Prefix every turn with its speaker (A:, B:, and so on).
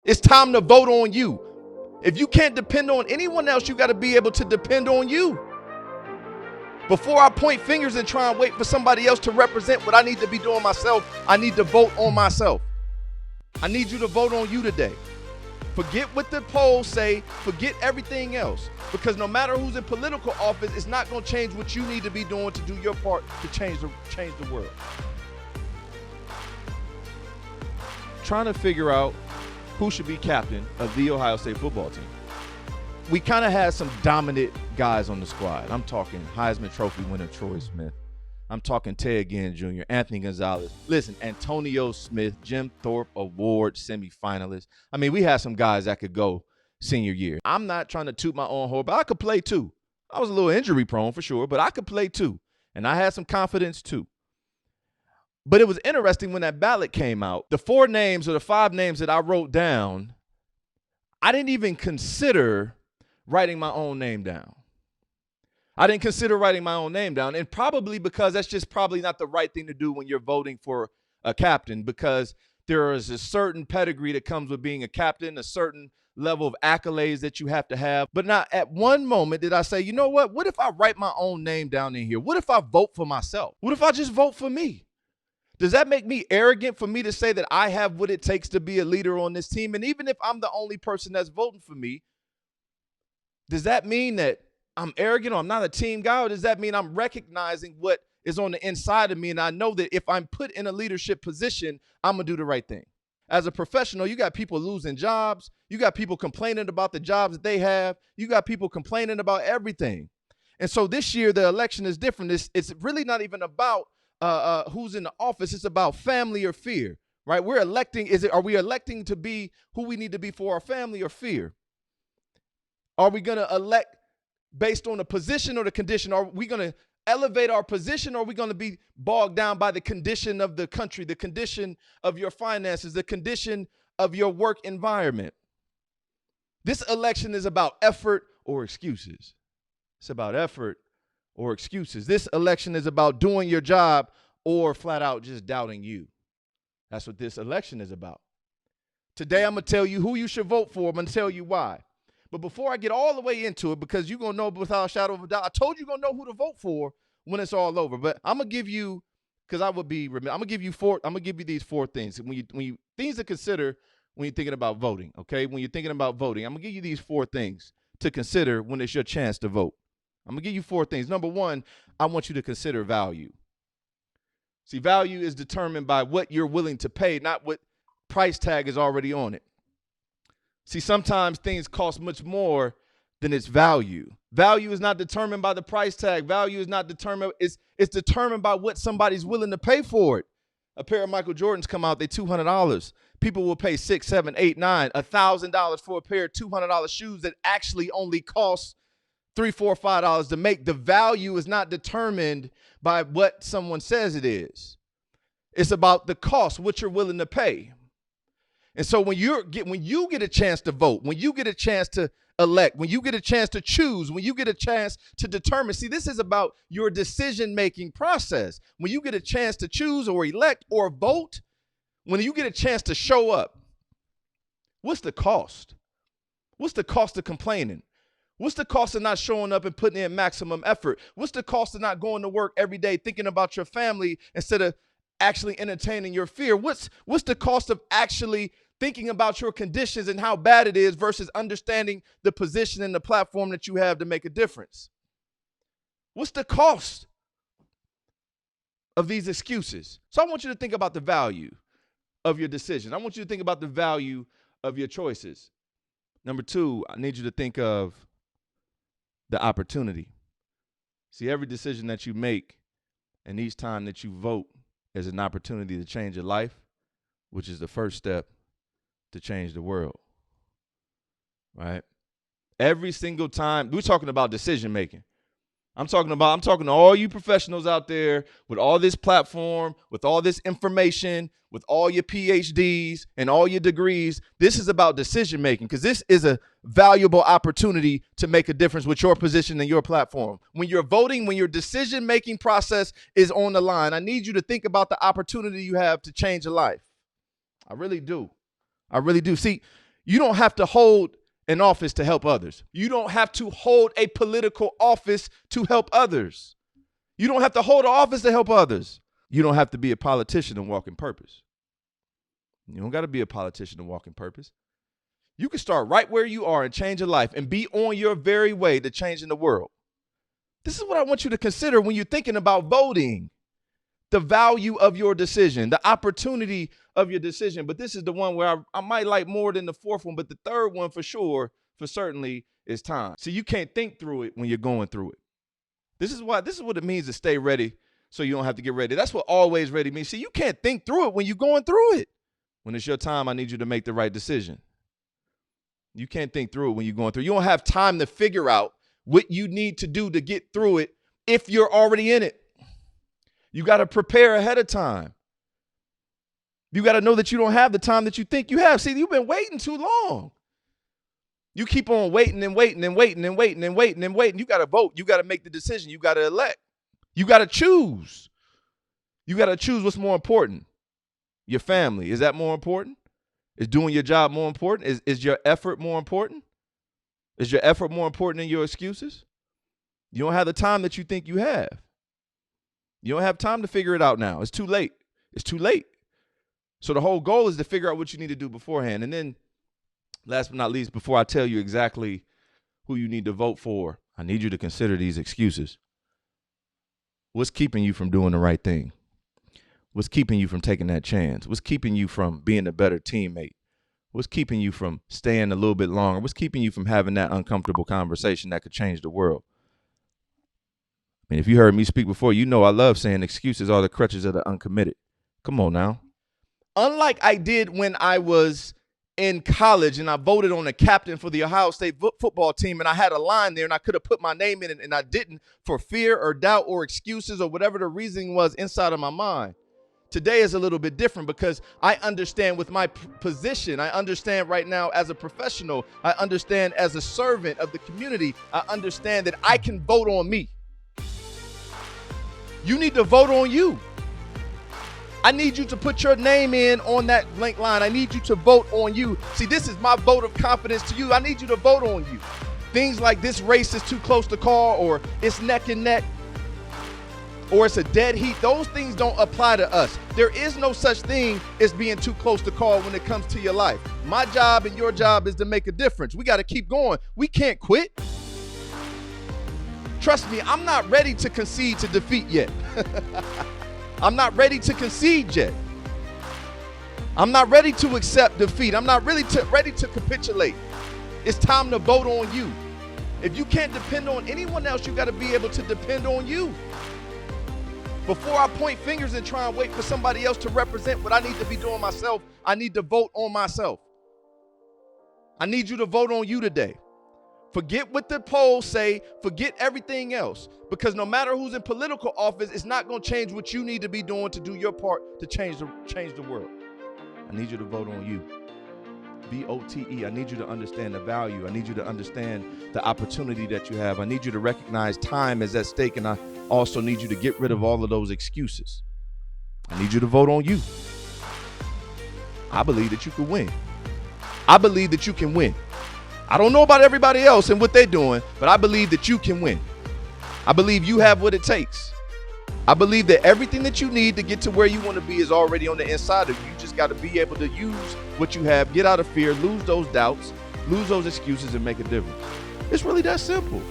A: It's time to vote on you. If you can't depend on anyone else, you got to be able to depend on you. Before I point fingers and try and wait for somebody else to represent what I need to be doing myself, I need to vote on myself. I need you to vote on you today. Forget what the polls say. Forget everything else. Because no matter who's in political office, it's not going to change what you need to be doing to do your part to change the world. Trying to figure out who should be captain of the Ohio State football team. We kind of had some dominant guys on the squad. I'm talking Heisman Trophy winner Troy Smith. I'm talking Ted Ginn Jr., Anthony Gonzalez. Listen, Antonio Smith, Jim Thorpe Award semifinalist. I mean, we had some guys that could go senior year. I'm not trying to toot my own horn, but I could play too. I was a little injury prone for sure, but I could play too. And I had some confidence too. But it was interesting when that ballot came out. The 4 names or the 5 names that I wrote down, I didn't even consider writing my own name down. I didn't consider writing my own name down, and probably because that's just probably not the right thing to do when you're voting for a captain, because there is a certain pedigree that comes with being a captain, a certain level of accolades that you have to have. But not at one moment did I say, you know what if I write my own name down in here? What if I vote for myself? What if I just vote for me? Does that make me arrogant for me to say that I have what it takes to be a leader on this team? And even if I'm the only person that's voting for me, does that mean that I'm arrogant or I'm not a team guy? Or does that mean I'm recognizing what is on the inside of me and I know that if I'm put in a leadership position, I'm going to do the right thing? As a professional, you got people losing jobs. You got people complaining about the jobs that they have. You got people complaining about everything. And so this year, the election is different. It's really not even about who's in the office. It's about family or fear, right? We're electing. Are we electing to be who we need to be for our family or fear? Are we going to elect based on the position or the condition? Are we going to elevate our position, or are we going to be bogged down by the condition of the country, the condition of your finances, the condition of your work environment? This election is about effort or excuses. It's about effort or excuses. This election is about doing your job or flat out just doubting you. That's what this election is about. Today, I'm going to tell you who you should vote for. I'm going to tell you why. But before I get all the way into it, because you're going to know without a shadow of a doubt, I told you you're going to know who to vote for when it's all over. But I'm going to give you, because I would be remiss, I'm going to give you these 4 things. When you things to consider when you're thinking about voting, okay? When you're thinking about voting, I'm going to give you these 4 things to consider when it's your chance to vote. I'm going to give you 4 things. Number 1, I want you to consider value. See, value is determined by what you're willing to pay, not what price tag is already on it. See, sometimes things cost much more than its value. Value is not determined by the price tag. Value is not determined. It's determined by what somebody's willing to pay for it. A pair of Michael Jordans come out, they're $200. People will pay $6, $7, $8, $9, $1,000 for a pair of $200 shoes that actually only cost $3, $4, $5 to make. The value is not determined by what someone says it is. It's about the cost, what you're willing to pay. And so when you get a chance to vote, when you get a chance to elect, when you get a chance to choose, when you get a chance to determine, see, this is about your decision-making process. When you get a chance to choose or elect or vote, when you get a chance to show up, what's the cost? What's the cost of complaining? What's the cost of not showing up and putting in maximum effort? What's the cost of not going to work every day thinking about your family instead of actually entertaining your fear? What's the cost of actually thinking about your conditions and how bad it is versus understanding the position and the platform that you have to make a difference? What's the cost of these excuses? So I want you to think about the value of your decision. I want you to think about the value of your choices. Number 2, I need you to think of the opportunity. See, every decision that you make and each time that you vote is an opportunity to change your life, which is the first step to change the world, right? Every single time, we're talking about decision making. I'm talking to all you professionals out there with all this platform, with all this information, with all your PhDs and all your degrees. This is about decision making, because this is a valuable opportunity to make a difference with your position and your platform. When you're voting, when your decision making process is on the line, I need you to think about the opportunity you have to change a life. I really do. I really do. See, You don't have to hold an office to help others. You don't have to hold a political office to help others. You don't have to hold an office to help others. You don't have to be a politician and walk in purpose. You don't got to be a politician to walk in purpose. You can start right where you are and change your life and be on your very way to changing the world. This is what I want you to consider when you're thinking about voting. The value of your decision, the opportunity of your decision. But this is the one where I might like more than the fourth one, but the third one for sure, for certainly, is time. So you can't think through it when you're going through it. This is what it means to stay ready so you don't have to get ready. That's what always ready means. See, you can't think through it when you're going through it. When it's your time, I need you to make the right decision. You can't think through it when you're going through it. You don't have time to figure out what you need to do to get through it if you're already in it. You got to prepare ahead of time. You got to know that you don't have the time that you think you have. See, you've been waiting too long. You keep on waiting and waiting and waiting and waiting and waiting and waiting. You got to vote. You got to make the decision. You got to elect. You got to choose. You got to choose what's more important. Your family. Is that more important? Is doing your job more important? Is your effort more important? Is your effort more important than your excuses? You don't have the time that you think you have. You don't have time to figure it out now. It's too late. It's too late. So the whole goal is to figure out what you need to do beforehand. And then last but not least, before I tell you exactly who you need to vote for, I need you to consider these excuses. What's keeping you from doing the right thing? What's keeping you from taking that chance? What's keeping you from being a better teammate? What's keeping you from staying a little bit longer? What's keeping you from having that uncomfortable conversation that could change the world? I mean, if you heard me speak before, you know I love saying excuses are the crutches of the uncommitted. Come on now. Unlike I did when I was in college and I voted on the captain for the Ohio State football team and I had a line there and I could have put my name in it and I didn't for fear or doubt or excuses or whatever the reasoning was inside of my mind. Today is a little bit different because I understand with my position. I understand right now as a professional. I understand as a servant of the community. I understand that I can vote on me. You need to vote on you. I need you to put your name in on that blank line. I need you to vote on you. See, this is my vote of confidence to you. I need you to vote on you. Things like this race is too close to call or it's neck and neck or it's a dead heat. Those things don't apply to us. There is no such thing as being too close to call when it comes to your life. My job and your job is to make a difference. We got to keep going. We can't quit. Trust me, I'm not ready to concede to defeat yet. I'm not ready to concede yet. I'm not ready to accept defeat. I'm not really ready to capitulate. It's time to vote on you. If you can't depend on anyone else, you got to be able to depend on you. Before I point fingers and try and wait for somebody else to represent what I need to be doing myself, I need to vote on myself. I need you to vote on you today. Forget what the polls say. Forget everything else. Because no matter who's in political office, it's not going to change what you need to be doing to do your part to change the world. I need you to vote on you. VOTE. I need you to understand the value. I need you to understand the opportunity that you have. I need you to recognize time is at stake. And I also need you to get rid of all of those excuses. I need you to vote on you. I believe that you can win. I believe that you can win. I don't know about everybody else and what they're doing, but I believe that you can win. I believe you have what it takes. I believe that everything that you need to get to where you want to be is already on the inside of you. You just got to be able to use what you have, get out of fear, lose those doubts, lose those excuses, and make a difference. It's really that simple.